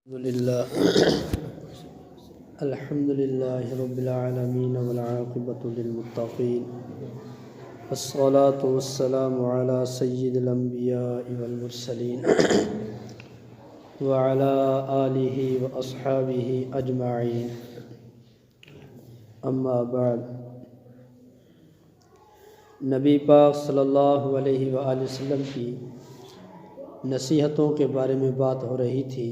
الحمد لله رب العالمين والعاقبة للمتقين والصلاة والسلام على سيد الأنبياء والمرسلين وعلى آله وأصحابه أجمعين أما بعد نبی پاک صلی اللہ علیہ وآلہ وسلم کی نصیحتوں کے بارے میں بات ہو رہی تھی،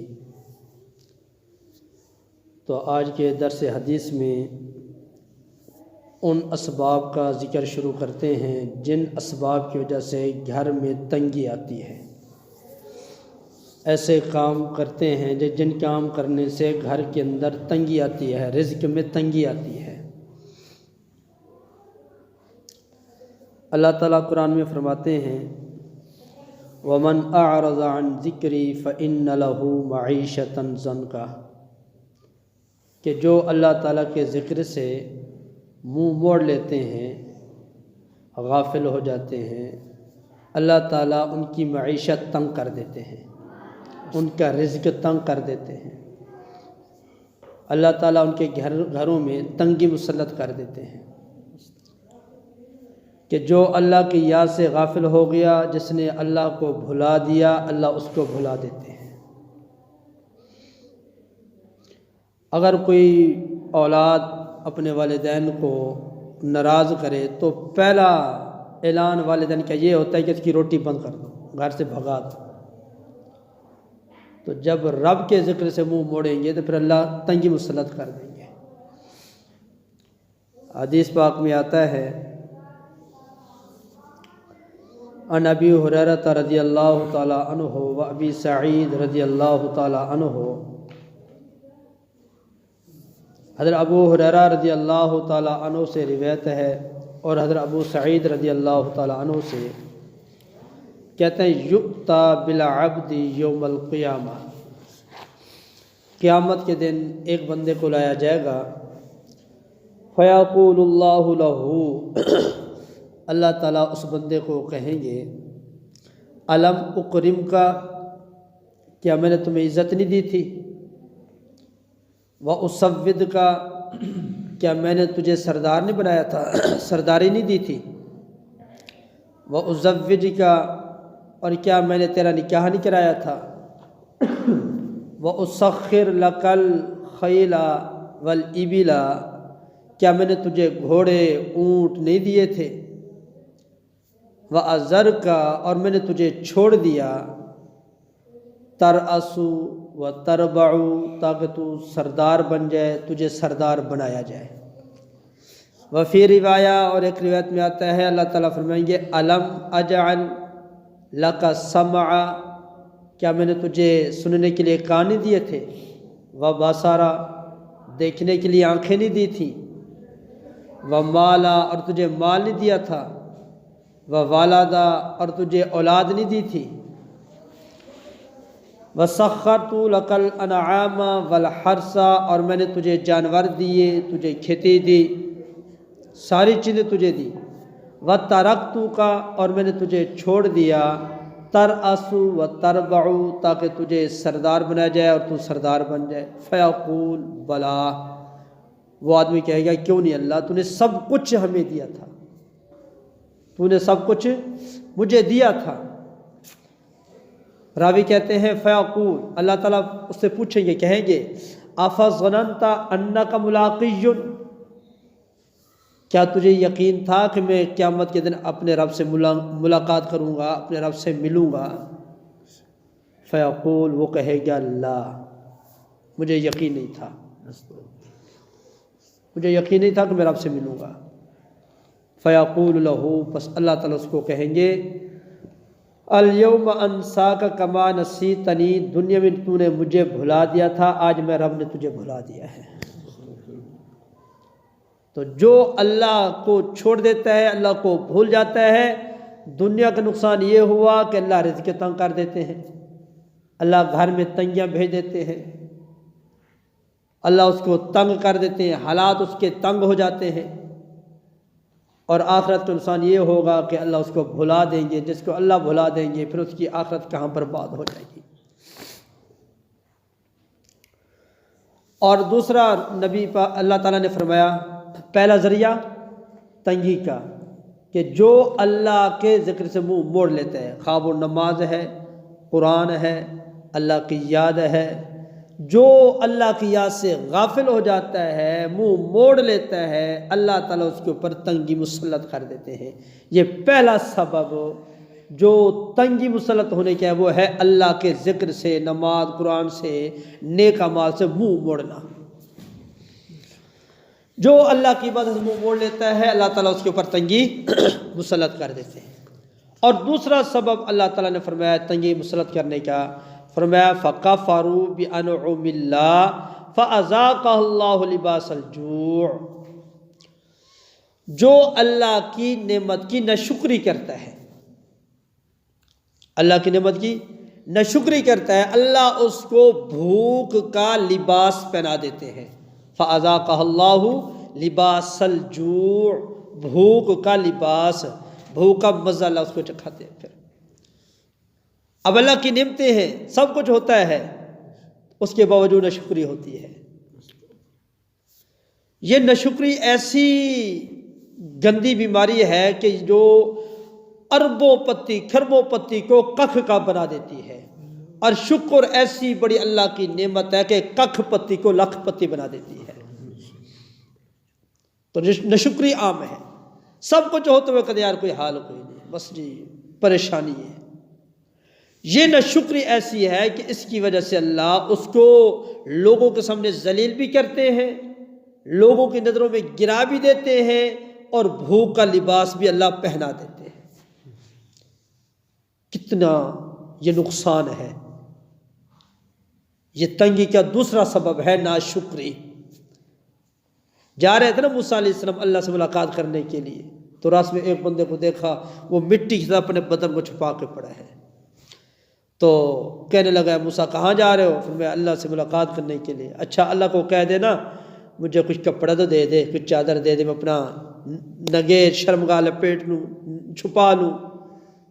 تو آج کے درس حدیث میں ان اسباب کا ذکر شروع کرتے ہیں جن اسباب کی وجہ سے گھر میں تنگی آتی ہے۔ ایسے کام کرتے ہیں جن کام کرنے سے گھر کے اندر تنگی آتی ہے، رزق میں تنگی آتی ہے۔ اللہ تعالیٰ قرآن میں فرماتے ہیں وَمَنْ أَعْرَضَ عَنْ ذِكْرِي فَإِنَّ لَهُ مَعِيشَةً ضَنْكَ، کہ جو اللہ تعالیٰ کے ذکر سے منہ موڑ لیتے ہیں، غافل ہو جاتے ہیں، اللہ تعالیٰ ان کی معیشت تنگ کر دیتے ہیں، ان کا رزق تنگ کر دیتے ہیں، اللہ تعالیٰ ان کے گھروں میں تنگی مسلط کر دیتے ہیں۔ کہ جو اللہ کی یاد سے غافل ہو گیا، جس نے اللہ کو بھلا دیا، اللہ اس کو بھلا دیتے ہیں۔ اگر کوئی اولاد اپنے والدین کو ناراض کرے تو پہلا اعلان والدین کا یہ ہوتا ہے کہ اس کی روٹی بند کر دو، گھر سے بھگا دو۔ تو جب رب کے ذکر سے منہ موڑیں گے تو پھر اللہ تنگی مسلط کر دیں گے۔ حدیث پاک میں آتا ہے عن ابی ہریرہ رضی اللہ تعالی عنہ و ابی سعید رضی اللہ تعالی عنہ، حضرت ابو ہریرہ رضی اللہ تعالی عنہ سے روایت ہے اور حضرت ابو سعید رضی اللہ تعالی عنہ سے کہتے ہیں یؤتی بالعبد یوم القیامہ، قیامت کے دن ایک بندے کو لایا جائے گا، فیقول اللہ لہ، اللہ تعالیٰ اس بندے کو کہیں گے الم اکرم کا، کیا میں نے تمہیں عزت نہیں دی تھی؟ وَأُسَوِّدْ کا، کیا میں نے تجھے سردار نہیں بنایا تھا، سرداری نہیں دی تھی؟ وَأُزَوِّجْ کا، اور کیا میں نے تیرا نکاح نہیں کرایا تھا؟ وَأُسَخِّرْ لَكَ الْخَيْلَ وَالْإِبِلَ، کیا میں نے تجھے گھوڑے اونٹ نہیں دیے تھے؟ وَأَذَرْكَ، اور میں نے تجھے چھوڑ دیا، تَرْأَسُ وَتَرْبَعُ، تاکہ تو سردار بن جائے، تجھے سردار بنایا جائے۔ وفی روایہ، اور ایک روایت میں آتا ہے اللہ تعالیٰ فرمائیں گے الم اجعل لک سمع، کیا میں نے تجھے سننے کے لیے کان نہیں دیے تھے؟ وبصرا، دیکھنے کے لیے آنکھیں نہیں دی تھی؟ ومالا، اور تجھے مال نہیں دیا تھا؟ وولدا، اور تجھے اولاد نہیں دی تھی؟ وسخرت لک الانعام والحرث، اور میں نے تجھے جانور دیے، تجھے کھیتی دی، ساری چیزیں تجھے دی۔ وترکتک، اور میں نے تجھے چھوڑ دیا، ترأس وتربع، تاکہ تجھے سردار بنایا جائے اور تو سردار بن جائے۔ فیقول بلا، وہ آدمی کہے گا کیوں نہیں اللہ، تو نے سب کچھ ہمیں دیا تھا، تو نے سب کچھ مجھے دیا تھا۔ راوی کہتے ہیں فیقول، اللہ تعالیٰ اس سے پوچھیں گے، کہیں گے افظننت انک ملاقی، کیا تجھے یقین تھا کہ میں قیامت کے دن اپنے رب سے ملاقات کروں گا، اپنے رب سے ملوں گا؟ فیقول، وہ کہے گا لا، مجھے یقین نہیں تھا، مجھے یقین نہیں تھا کہ میں رب سے ملوں گا۔ فیقول لہ، پس اللہ تعالیٰ اس کو کہیں گے الیوم انساک کما نسیتنی، دنیا میں تو نے مجھے بھلا دیا تھا، آج میں رب نے تجھے بھلا دیا ہے۔ تو جو اللہ کو چھوڑ دیتا ہے، اللہ کو بھول جاتا ہے، دنیا کا نقصان یہ ہوا کہ اللہ رزق تنگ کر دیتے ہیں، اللہ گھر میں تنگیاں بھیج دیتے ہیں، اللہ اس کو تنگ کر دیتے ہیں، حالات اس کے تنگ ہو جاتے ہیں، اور آخرت کا نقصان یہ ہوگا کہ اللہ اس کو بھلا دیں گے، جس کو اللہ بھلا دیں گے پھر اس کی آخرت کہاں برباد ہو جائے گی۔ اور دوسرا نبی اللہ تعالیٰ نے فرمایا پہلا ذریعہ تنگی کا کہ جو اللہ کے ذکر سے منہ موڑ لیتا ہے، خواب و نماز ہے، قرآن ہے، اللہ کی یاد ہے، جو اللہ کی یاد سے غافل ہو جاتا ہے، منہ موڑ لیتا ہے، اللہ تعالیٰ اس کے اوپر تنگی مسلط کر دیتے ہیں۔ یہ پہلا سبب جو تنگی مسلط ہونے کا ہے وہ ہے اللہ کے ذکر سے، نماز قرآن سے، نیک اعمال سے منہ موڑنا۔ جو اللہ کی عبادت سے منہ موڑ لیتا ہے اللہ تعالیٰ اس کے اوپر تنگی مسلط کر دیتے ہیں۔ اور دوسرا سبب اللہ تعالیٰ نے فرمایا تنگی مسلط کرنے کا، فرمایا فَكَفَرُوا بِأَنْعُمِ اللَّهِ فَأَذَاقَهُ اللَّهُ لِبَاسَ الْجُوعِ، جو اللہ کی نعمت کی ناشکری کرتا ہے، اللہ کی نعمت کی ناشکری کرتا ہے، اللہ اس کو بھوک کا لباس پہنا دیتے ہیں۔ فَأَذَاقَهُ اللَّهُ لِبَاسَ الْجُوعِ، بھوک کا لباس، بھوک کا مزہ اللہ اس کو چکھاتے ہیں۔ پھر اب اللہ کی نعمتیں ہیں، سب کچھ ہوتا ہے، اس کے باوجود ناشکری ہوتی ہے۔ یہ ناشکری ایسی گندی بیماری ہے کہ جو اربوں پتی کھربوں پتی کو ککھ کا بنا دیتی ہے، اور شکر ایسی بڑی اللہ کی نعمت ہے کہ ککھ پتی کو لکھ پتی بنا دیتی ہے۔ تو ناشکری عام ہے، سب کچھ ہوتے ہوئے کہتے یار کوئی حال کوئی نہیں، بس جی پریشانی ہے۔ یہ ناشکری ایسی ہے کہ اس کی وجہ سے اللہ اس کو لوگوں کے سامنے ذلیل بھی کرتے ہیں، لوگوں کی نظروں میں گرا بھی دیتے ہیں، اور بھوک کا لباس بھی اللہ پہنا دیتے ہیں۔ کتنا یہ نقصان ہے۔ یہ تنگی کا دوسرا سبب ہے ناشکری۔ جا رہے تھے نا موسیٰ علیہ السلام اللہ سے ملاقات کرنے کے لیے، تو راستے میں ایک بندے کو دیکھا وہ مٹی کی طرح اپنے بدن کو چھپا کے پڑا ہے، تو کہنے لگا موسیٰ کہاں جا رہے ہو؟ پھر میں اللہ سے ملاقات کرنے کے لیے۔ اچھا اللہ کو کہہ دینا مجھے کچھ کپڑا تو دے دے، کچھ چادر دے دے، میں اپنا نگے شرمگاہ لپیٹ لوں، چھپا لوں،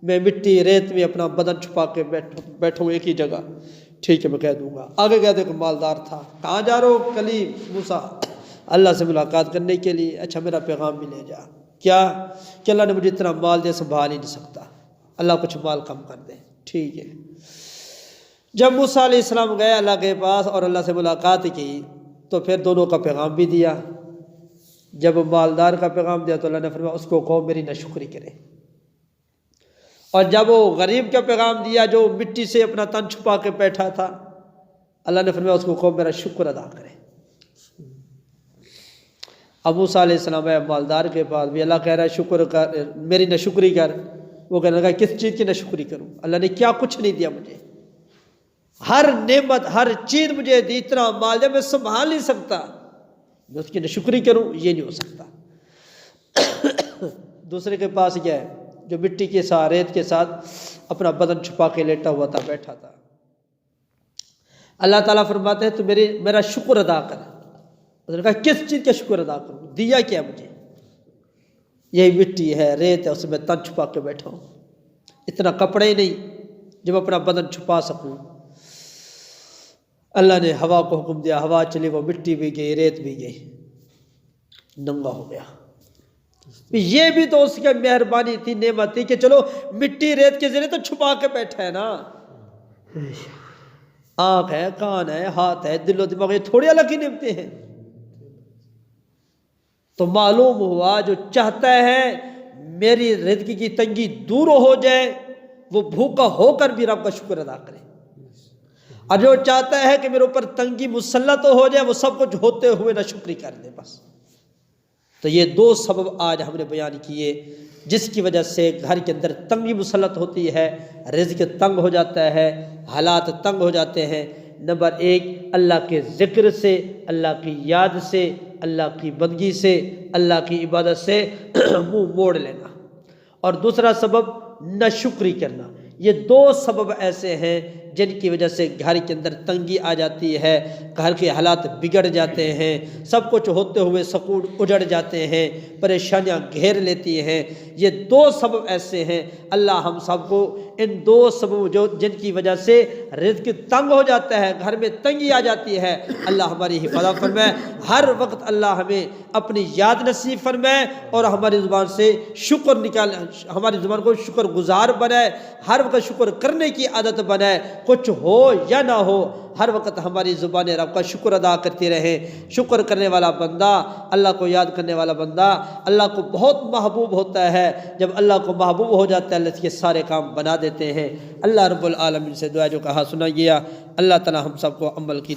میں مٹی ریت میں اپنا بدن چھپا کے بیٹھوں ایک ہی جگہ۔ ٹھیک ہے میں کہہ دوں گا۔ آگے کہتے کہ مالدار تھا، کہاں جا رہے ہو؟ کلیم موسیٰ اللہ سے ملاقات کرنے کے لیے۔ اچھا میرا پیغام بھی لے جا۔ کیا کہ اللہ نے مجھے اتنا مال دے سنبھال ہی نہیں سکتا، اللہ کچھ مال کم کر دے۔ ٹھیک ہے۔ جب موسیٰ علیہ السلام گئے اللہ کے پاس اور اللہ سے ملاقات کی تو پھر دونوں کا پیغام بھی دیا۔ جب مالدار کا پیغام دیا تو اللہ نے فرمایا اس کو کہو میری ناشکری کرے، اور جب وہ غریب کا پیغام دیا جو مٹی سے اپنا تن چھپا کے بیٹھا تھا، اللہ نے فرمایا اس کو کہو میرا شکر ادا کرے۔ اب موسیٰ علیہ السلام ہے مالدار کے پاس بھی، اللہ کہہ رہا ہے شکر کر، میری ناشکری کر۔ وہ کہنے لگا کس چیز کی ناشکری کروں؟ اللہ نے کیا کچھ نہیں دیا مجھے، ہر نعمت ہر چیز مجھے دی، اتنا مال دیا میں سنبھال نہیں سکتا، میں اس کی ناشکری کروں؟ یہ نہیں ہو سکتا۔ دوسرے کے پاس گیا ہے جو مٹی کے ساتھ ریت کے ساتھ اپنا بدن چھپا کے لیٹا ہوا تھا، بیٹھا تھا۔ اللہ تعالیٰ فرماتے ہیں تو میرا شکر ادا کر۔ اس نے کہا کس چیز کا شکر ادا کروں؟ دیا کیا مجھے؟ یہی مٹی ہے، ریت ہے، اس میں تن چھپا کے بیٹھا ہوں، اتنا کپڑے ہی نہیں جب اپنا بدن چھپا سکوں۔ اللہ نے ہوا کو حکم دیا، ہوا چلی، وہ مٹی بھی گئی، ریت بھی گئی، ننگا ہو گیا۔ یہ بھی تو اس کی مہربانی تھی، نعمت تھی کہ چلو مٹی ریت کے ذریعے تو چھپا کے بیٹھا ہے نا، آنکھ ہے، کان ہے، ہاتھ ہے، دل و دماغ، یہ تھوڑی اللہ کی نعمتیں ہیں۔ تو معلوم ہوا جو چاہتا ہے میری رزق کی تنگی دور ہو جائے وہ بھوکا ہو کر بھی رب کا شکر ادا کرے، اور جو چاہتا ہے کہ میرے اوپر تنگی مسلط ہو جائے وہ سب کچھ ہوتے ہوئے نہ شکری کر دے بس۔ تو یہ دو سبب آج ہم نے بیان کیے جس کی وجہ سے گھر کے اندر تنگی مسلط ہوتی ہے، رزق تنگ ہو جاتا ہے، حالات تنگ ہو جاتے ہیں۔ نمبر ایک اللہ کے ذکر سے، اللہ کی یاد سے، اللہ کی بندگی سے، اللہ کی عبادت سے منہ موڑ لینا، اور دوسرا سبب ناشکری کرنا۔ یہ دو سبب ایسے ہیں جن کی وجہ سے گھر کے اندر تنگی آ جاتی ہے، گھر کے حالات بگڑ جاتے ہیں، سب کچھ ہوتے ہوئے سکون اجڑ جاتے ہیں، پریشانیاں گھیر لیتی ہیں۔ یہ 2 سبب ایسے ہیں، اللہ ہم سب کو ان 2 سبب جن کی وجہ سے رزق تنگ ہو جاتا ہے، گھر میں تنگی آ جاتی ہے، اللہ ہماری حفاظت فرمائے۔ ہر وقت اللہ ہمیں اپنی یاد نصیب فرمائے اور ہماری زبان سے شکر ہماری زبان کو شکر گزار بنائے، ہر وقت شکر کرنے کی عادت بنائے، کچھ ہو یا نہ ہو ہر وقت ہماری زبان رب کا شکر ادا کرتی رہے۔ شکر کرنے والا بندہ، اللہ کو یاد کرنے والا بندہ اللہ کو بہت محبوب ہوتا ہے۔ جب اللہ کو محبوب ہو جاتا ہے، اللہ اس کے سارے کام بنا دیتے ہیں۔ اللہ رب العالمین سے دعا جو کہا سنا گیا، اللہ تعالی ہم سب کو عمل کی